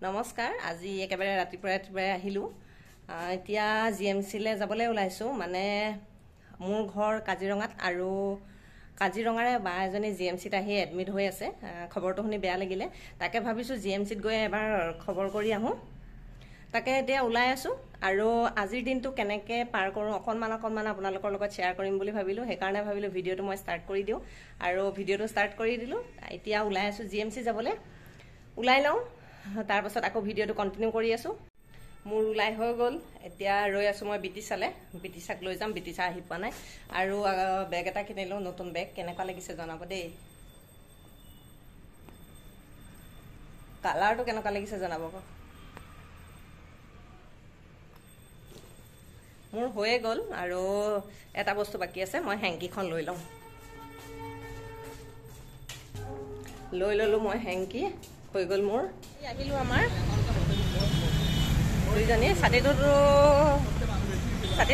নমস্কাৰ আজি একেবাৰে ৰাতিপুৱাই আহিলোঁ এতিয়া জিএমচিলৈ যাবলৈ ওলাইছোঁ মানে মোৰ ঘৰ কাজিৰঙাত আৰু কাজিৰঙাৰে বা এজনী জিএমচিত আহি এডমিট হৈ আছে খবৰটো শুনি বেয়া লাগিলে তাকে ভাবিছোঁ জিএমচিত গৈ এবাৰ খবৰ কৰি আহোঁ তাকে এতিয়া ওলাই আছোঁ আৰু আজিৰ দিনটো কেনেকৈ পাৰ কৰোঁ অকণমান আপোনালোকৰ লগত শ্বেয়াৰ কৰিম বুলি ভাবিলোঁ সেইকাৰণে ভাবিলোঁ ভিডিঅ'টো মই ষ্টাৰ্ট কৰি দিওঁ আৰু ভিডিঅ'টো ষ্টাৰ্ট কৰি দিলোঁ এতিয়া ওলাই আছোঁ জিএমচি যাবলৈ ওলাই লওঁ তাৰ পাছত আকৌ ভিডিঅ'টো কন্টিনিউ কৰি আছোঁ মোৰ ওলাই হৈ গ'ল এতিয়া ৰৈ আছোঁ মই বিটিছাক লৈ যাম বিটিছা আহি পোৱা নাই আৰু বেগ এটা কিনিলোঁ নতুন বেগ কেনেকুৱা লাগিছে জনাব দেই কালাৰটো কেনেকুৱা লাগিছে জনাব মোৰ হৈয়ে গ'ল আৰু এটা বস্তু বাকী আছে মই হেংকিখন লৈ লওঁ লৈ ল'লোঁ মই হেংকি হৈ গ'ল মোৰ আহিলোঁ আমাৰ দুইজনী ছাতি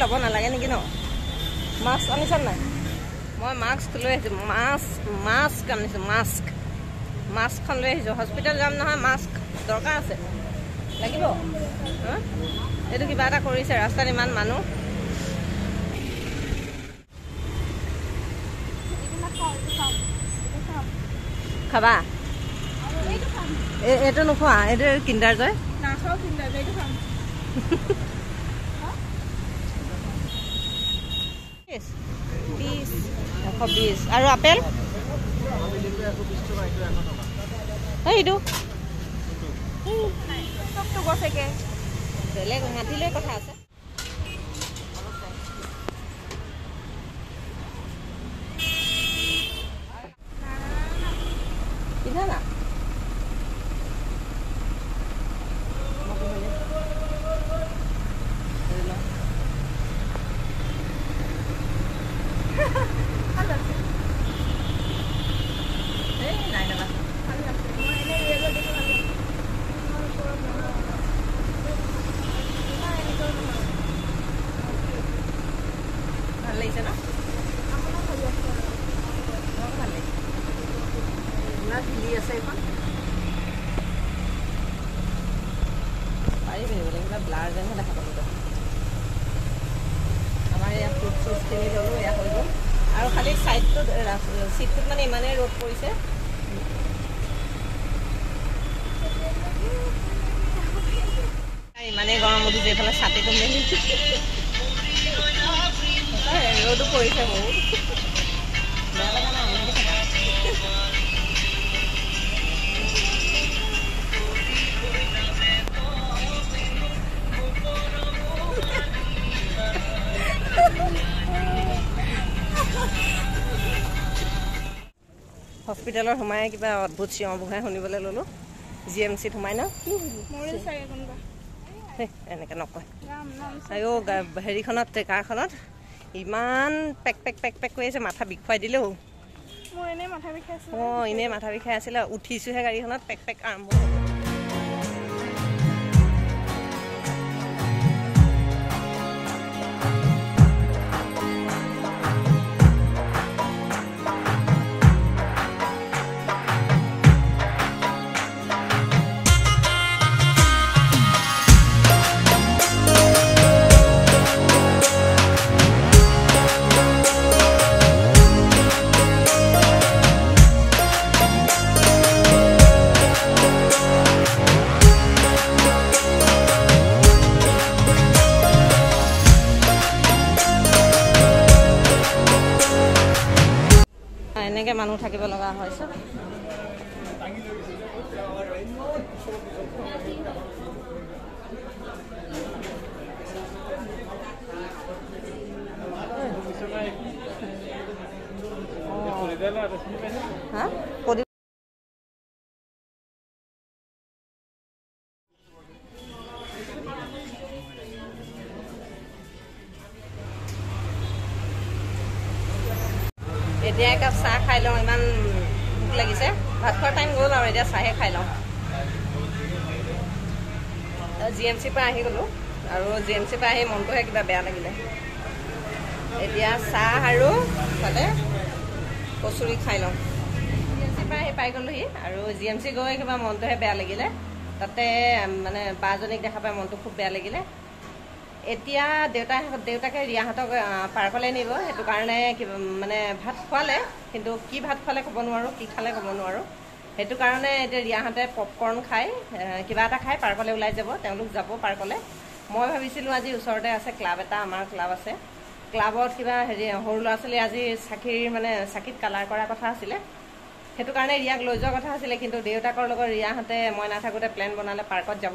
ল'ব নালাগে নেকি ন মাস্ক আনিছা নাই মই মাস্ক লৈ আহিছোঁ মাস্ক আনিছোঁ মাস্কখন লৈ আহিছোঁ হস্পিটেল যাম নহয় মাস্ক দৰকাৰ আছে লাগিব এইটো কিবা এটা কৰিছে ৰাস্তাত ইমান মানুহ খাবা এইটো নোখোৱা এইটো কিণ্ডাৰ জয় নাখাওঁ কিণ্ডাৰ জয়টো খাম 120 আৰু আপেল এইটো বেলেগ মাতিলৈ কথা আছে পিন্ধা না ভাল লাগিছে ন ভাল লাগিছে ইমান হিলি আছে এইখন পাৰি পিন্ধিব লাগিব ব্লাৰ যেনহে দেখা পালোঁ আমাৰ ইয়াত ফ্ৰুট চুট কিনি ল'লোঁ এয়া হৈ গ'ল আৰু খালি ছাইডটোত চিটটোত মানে ইমানেই ৰ'দ পৰিছে ইমানেই গৰম উঠিছে এইফালে ছাতিটো মেলি ৰ'দো পৰিছে বহুত বেয়া লগা নাই হস্পিটেলত সোমাই কিবা অদ্ভুত চিঞৰ বুঢ়াই শুনিবলৈ ল'লোঁ জিএমচিত সোমাই ন এনেকৈ নকয় আৰু হেৰিখনত ট্ৰেকাৰখনত ইমান পেক কৰি আছে মাথা বিষুৱাই দিলেও অঁ এনেই মাথা বিষাই আছিলে উঠিছোঁহে গাড়ীখনত পেক আৰম্ভ এনেকৈ মানুহ থাকিব লগা হৈছে এতিয়া একাপ চাহ খাই লওঁ ইমান ভোক লাগিছে ভাত খোৱাৰ টাইম গ'ল আৰু এতিয়া চাহে খাই লওঁ জিএমচিৰ পৰা আহি গ'লোঁ আৰু জিএমচিৰ পৰা আহি মনটোহে কিবা বেয়া লাগিলে এতিয়া চাহ আৰু তাতে কচুৰি খাই লওঁ জিএমচিৰ পৰা আহি পাই গ'লোহি আৰু জিএমচি গৈ কিবা মনটোহে বেয়া লাগিলে তাতে মানে বাজনীক দেখা পাই মনটো খুব বেয়া লাগিলে। এতিয়া দেউতাকে ৰিয়াহঁতক পাৰ্কলৈ নিব, সেইটো কাৰণে মানে ভাত খোৱালে, কিন্তু কি ভাত খোৱালে ক'ব নোৱাৰোঁ, কি খালে ক'ব নোৱাৰোঁ। সেইটো কাৰণে এতিয়া ৰিয়াহঁতে পপকৰ্ণ খাই কিবা এটা খাই পাৰ্কলৈ ওলাই যাব, তেওঁলোক যাব পাৰ্কলৈ। মই ভাবিছিলোঁ আজি ওচৰতে আছে ক্লাব এটা, আমাৰ ক্লাব আছে, ক্লাবত কিবা সৰু ল'ৰা ছোৱালী আজি চাকিত কালাৰ কৰাৰ কথা আছিলে, সেইটো কাৰণে ৰিয়াক লৈ যোৱাৰ কথা আছিলে, কিন্তু দেউতাকৰ লগত ৰিয়াহঁতে মই নাথাকোঁতে প্লেন বনালে পাৰ্কত যাব,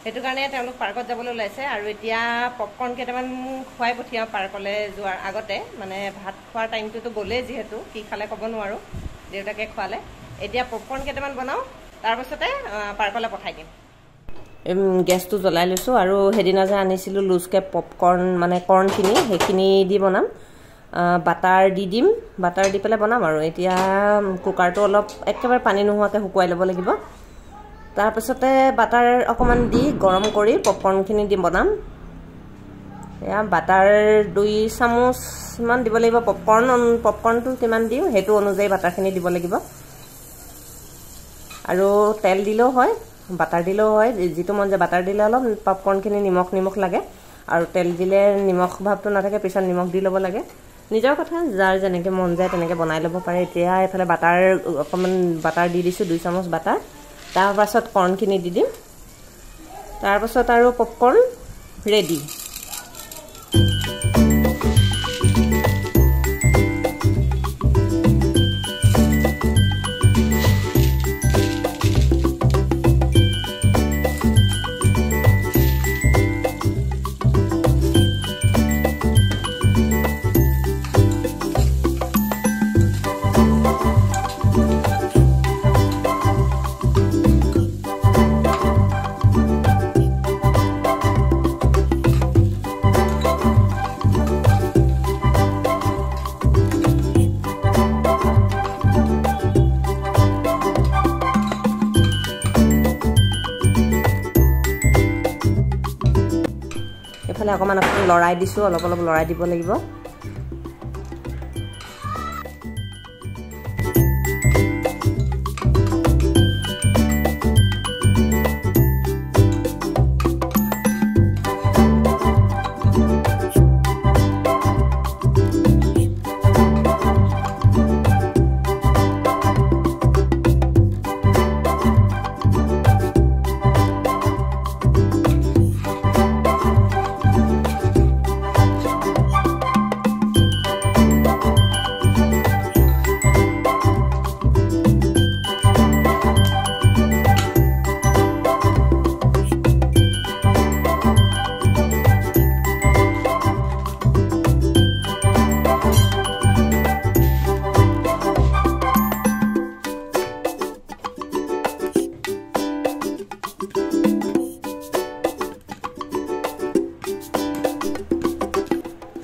সেইটো কাৰণে তেওঁলোক পাৰ্কত যাবলৈ ওলাইছে। আৰু এতিয়া পপকৰ্ণ কেইটামান খুৱাই পঠিয়াওঁ পাৰ্কলৈ যোৱাৰ আগতে, মানে ভাত খোৱাৰ টাইমটোতো গ'লেই যিহেতু, কি খালে ক'ব নোৱাৰোঁ, দেউতাকে খোৱালে। এতিয়া পপকৰ্ণ কেইটামান বনাওঁ, তাৰপাছতে পাৰ্কলৈ পঠাই দিম। গেছটো জ্বলাই লৈছোঁ আৰু সেইদিনা যে আনিছিলোঁ লুজকৈ পপকৰ্ণ মানে কৰ্ণখিনি, সেইখিনি দি বনাম। বাটাৰ দি দিম, বাটাৰ দি পেলাই বনাম। আৰু এতিয়া কুকাৰটো অলপ একেবাৰে পানী নোহোৱাকৈ শুকুৱাই ল'ব লাগিব। তাৰপিছতে বাটাৰ অকণমান দি গৰম কৰি পপকৰ্ণখিনি দি বনাম। এয়া বাটাৰ 2 চামুচমান দিব লাগিব। পপকৰ্ণটো কিমান দিওঁ সেইটো অনুযায়ী বাটাৰখিনি দিব লাগিব। আৰু তেল দিলেও হয়, বাটাৰ দিলেও হয়, যিটো মন যায়। বাটাৰ দিলে অলপ পপকৰ্ণখিনি নিমখ লাগে, আৰু তেল দিলে নিমখ ভাৱটো নাথাকে, পিছত নিমখ দি ল'ব লাগে। নিজৰ কথা, যাৰ যেনেকৈ মন যায় তেনেকৈ বনাই ল'ব পাৰে। এতিয়া এইফালে অকণমান বাটাৰ দি দিছোঁ, 2 চামুচ বাটাৰ। তাৰপাছত কৰ্ণখিনি দি দিম, তাৰপাছত আৰু পপকৰ্ণ ৰেডি। এইফালে অকণমান লৰাই দিছোঁ, অলপ লৰাই দিব লাগিব।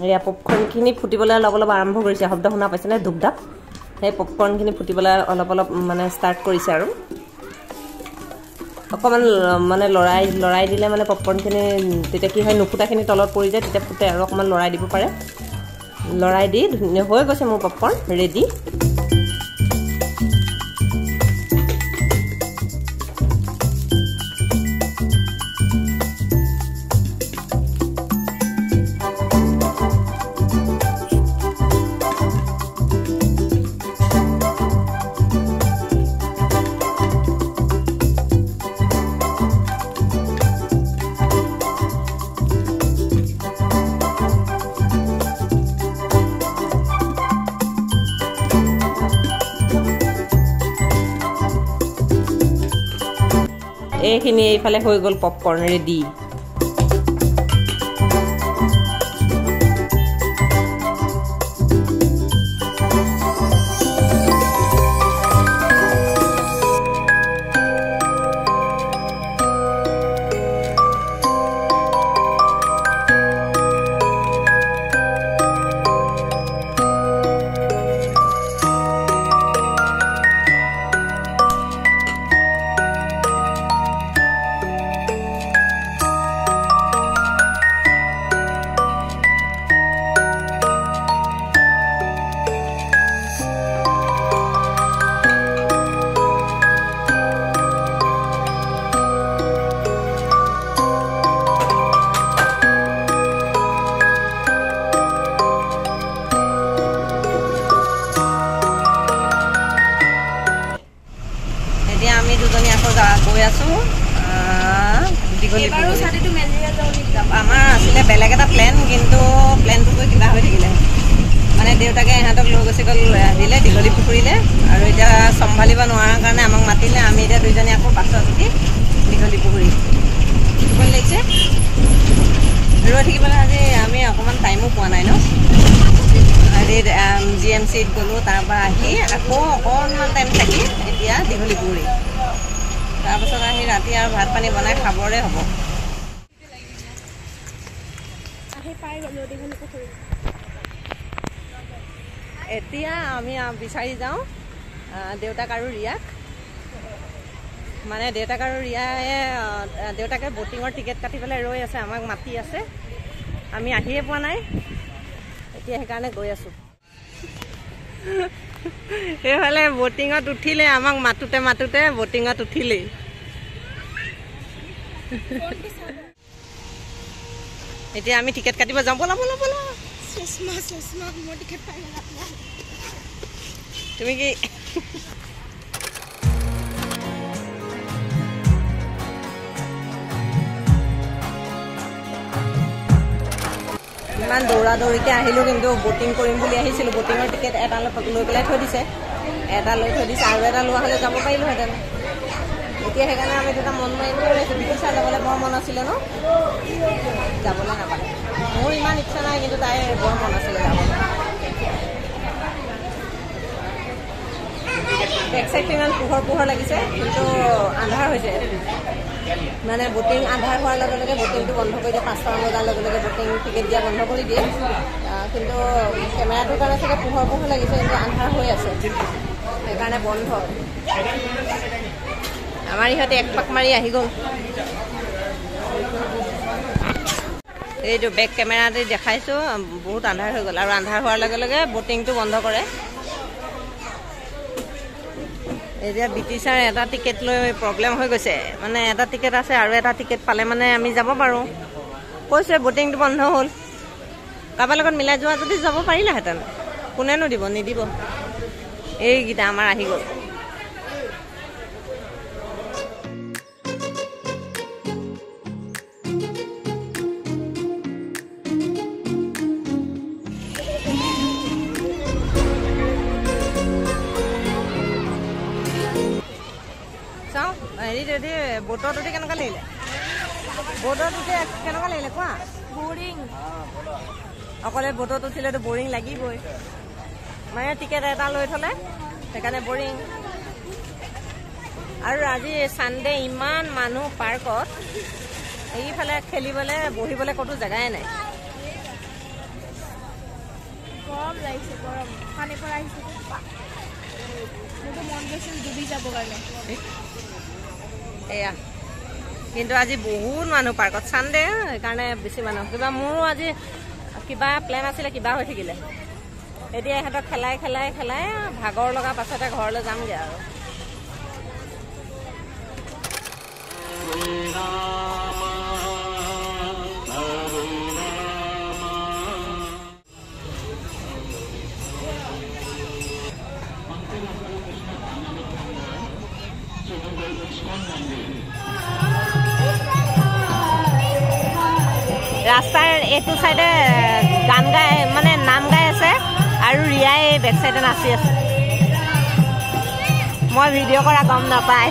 এয়া পপকৰ্ণখিনি ফুটিবলৈ অলপ আৰম্ভ কৰিছে, শব্দ শুনা পাইছেনে? ধূপ-ধাপ। সেই পপকৰ্ণখিনি ফুটিবলৈ অলপ মানে ষ্টাৰ্ট কৰিছে। আৰু অকণমান মানে লৰাই দিলে মানে পপকৰ্ণখিনি তেতিয়া কি হয়, নুফুটাখিনি তলত পৰি যায়, তেতিয়া ফুটে। আৰু অকণমান লৰাই দিব পাৰে। লৰাই দি হৈ গৈছে মোৰ পপকৰ্ণ ৰেডি। এইখিনি এইফালে হৈ গ'ল পপকৰ্ণ ৰেডি। আছোঁ দীঘলী আমাৰ আছিলে বেলেগ এটা প্লেন কিন্তু প্লেনটো গৈ কিবা হৈ থাকিলে মানে দেউতাকে ইহঁতক লৈ গুচি গ'ল দিলে দীঘলী পুখুৰীলৈ আৰু এতিয়া চম্ভালিব নোৱাৰাৰ কাৰণে আমাক মাতিলে আমি এতিয়া দুইজনী আকৌ বাছত উঠি দীঘলী পুখুৰী টোপনি লাগিছে ৰৈ থাকিবলৈ আজি আমি অকণমান টাইমো পোৱা নাই ন হেৰি GMCত গ'লোঁ তাৰপৰা আহি আকৌ অকণমান টাইম থাকি এতিয়া দীঘলী পুখুৰী তাৰপাছত আহি ৰাতি আৰু ভাত পানী বনাই খাবৰে হ'ব এতিয়া আমি বিচাৰি যাওঁ দেউতাক আৰু ৰিয়াক মানে দেউতাক আৰু ৰিয়ায়ে দেউতাকে ব'টিঙৰ টিকেট কাটি পেলাই ৰৈ আছে আমাক মাতি আছে আমি আহিয়ে পোৱা নাই এতিয়া সেইকাৰণে গৈ আছোঁ সেইফালে ব'টিঙত উঠিলে আমাক মাতোতে মাতোতে ব'টিঙত উঠিলেই এতিয়া আমি টিকেট কাটিব যাওঁ ব'লা ব'লা ব'লা তুমি কি ইমান দৌৰা দৌৰিকৈ আহিলোঁ কিন্তু ব'টিং কৰিম বুলি আহিছিলোঁ ব'টিঙৰ টিকেট এটা লৈ পেলাই থৈ দিছে এটা লৈ থৈ দিছে আৰু এটা লোৱা হ'লে যাব পাৰিলোঁহেঁতেন এতিয়া সেইকাৰণে আমি দুটা মন মাৰি লৈ আছোঁ বিদিশা যাবলৈ বৰ মন আছিলে ন যাবলৈ নাপালে মোৰ ইমান ইচ্ছা নাই কিন্তু তাই বৰ মন আছিলে যাবলৈ বেক চাইডটো ইমান পোহৰ পোহৰ লাগিছে কিন্তু আন্ধাৰ হৈছে মানে ব'টিং আন্ধাৰ হোৱাৰ লগে লগে ব'টিংটো বন্ধ কৰি দিয়ে 5টামান বজাৰ লগে লগে ব'টিং টিকেট দিয়া বন্ধ কৰি দিয়ে কিন্তু কেমেৰাটোৰ কাৰণে চাগে পোহৰ পোহৰ লাগিছে কিন্তু আন্ধাৰ হৈ আছে সেইকাৰণে বন্ধ আমাৰ ইহঁতে এক পাক মাৰি আহি গ'ল এইটো বেক কেমেৰাতে দেখাইছোঁ বহুত আন্ধাৰ হৈ গ'ল আৰু আন্ধাৰ হোৱাৰ লগে লগে ব'টিংটো বন্ধ কৰে এতিয়া বিটিছাৰ এটা টিকেট লৈ প্ৰব্লেম হৈ গৈছে মানে এটা টিকেট আছে আৰু এটা টিকেট পালে মানে আমি যাব পাৰোঁ কৈছে ব'টিংটো বন্ধ হ'ল কাৰোবাৰ লগত মিলাই যোৱা যদি যাব পাৰিলাহেঁতেন কোনেনো দিব নিদিব এইকেইটা আমাৰ আহি গ'ল হেৰি যদি ব'টত উঠি কেনেকুৱা লাগিলে ব'টত উঠি কেনেকুৱা লাগিলে কোৱা বৰিং অকলে ব'টত উঠিলেতো বৰিং লাগিবই মানে টিকেট এটা লৈ থ'লে সেইকাৰণে বৰিং আৰু আজি ছানডে ইমান মানুহ পাৰ্কত এইফালে খেলিবলৈ বহিবলৈ ক'তো জেগাই নাই গৰম লাগিছে গৰম পানী পৰা আহিছে মোৰতো মন গৈছিল ডুবি যাব কাৰণে এয়া কিন্তু আজি বহুত মানুহ পাৰ্কত ছানডে সেইকাৰণে বেছি মানুহ কিবা মোৰো আজি কিবা প্লেন আছিলে কিবা হৈ থাকিলে এতিয়া ইহঁতক খেলাই খেলাই খেলাই ভাগৰ লগা পাছতে ঘৰলৈ যামগৈ আৰু ৰাস্তাৰ এইটো চাইডে গান গাই মানে নাম গাই আছে আৰু ৰিয়াই বেক চাইডে নাচি আছে মই ভিডিঅ' কৰা গম নাপায়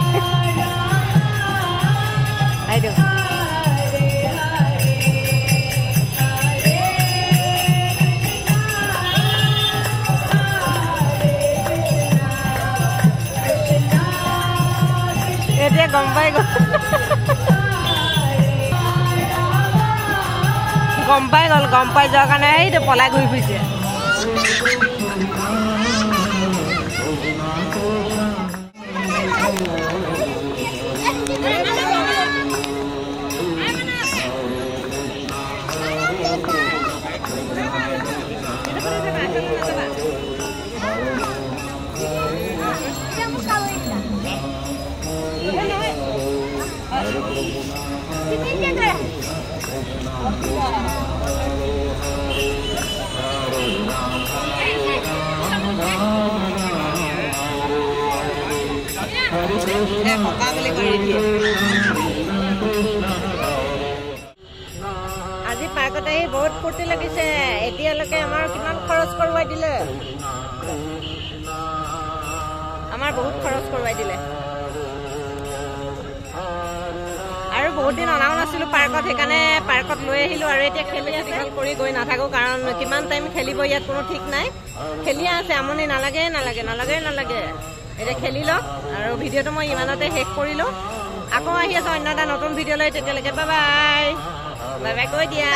এইটো এতিয়া গম পাই গ'ল গম পাই যোৱাৰ কাৰণে এইটো পলাই ঘূৰি ফুৰিছে ককা বুলি কৰি দিয়ে আজি পাৰ্কত আহি বহুত ফূৰ্তি লাগিছে এতিয়ালৈকে আমাৰ কিমান খৰচ কৰোৱাই দিলে আমাৰ বহুত খৰচ কৰোৱাই দিলে আৰু বহুত দিন অনাও নাছিলো পাৰ্কত সেইকাৰণে পাৰ্কত লৈ আহিলো আৰু এতিয়া খেলি আছে কৰি গৈ নাথাকো কাৰণ কিমান টাইম খেলিব ইয়াত কোনো ঠিক নাই খেলিয়ে আছে আমনি নালাগে এতিয়া খেলি লওক আৰু ভিডিঅ'টো মই ইমানতে শেষ কৰিলো আকৌ আহি আছো অন্য এটা নতুন ভিডিঅ' লৈ তেতিয়ালৈকে বাই বাই কৈ দিয়া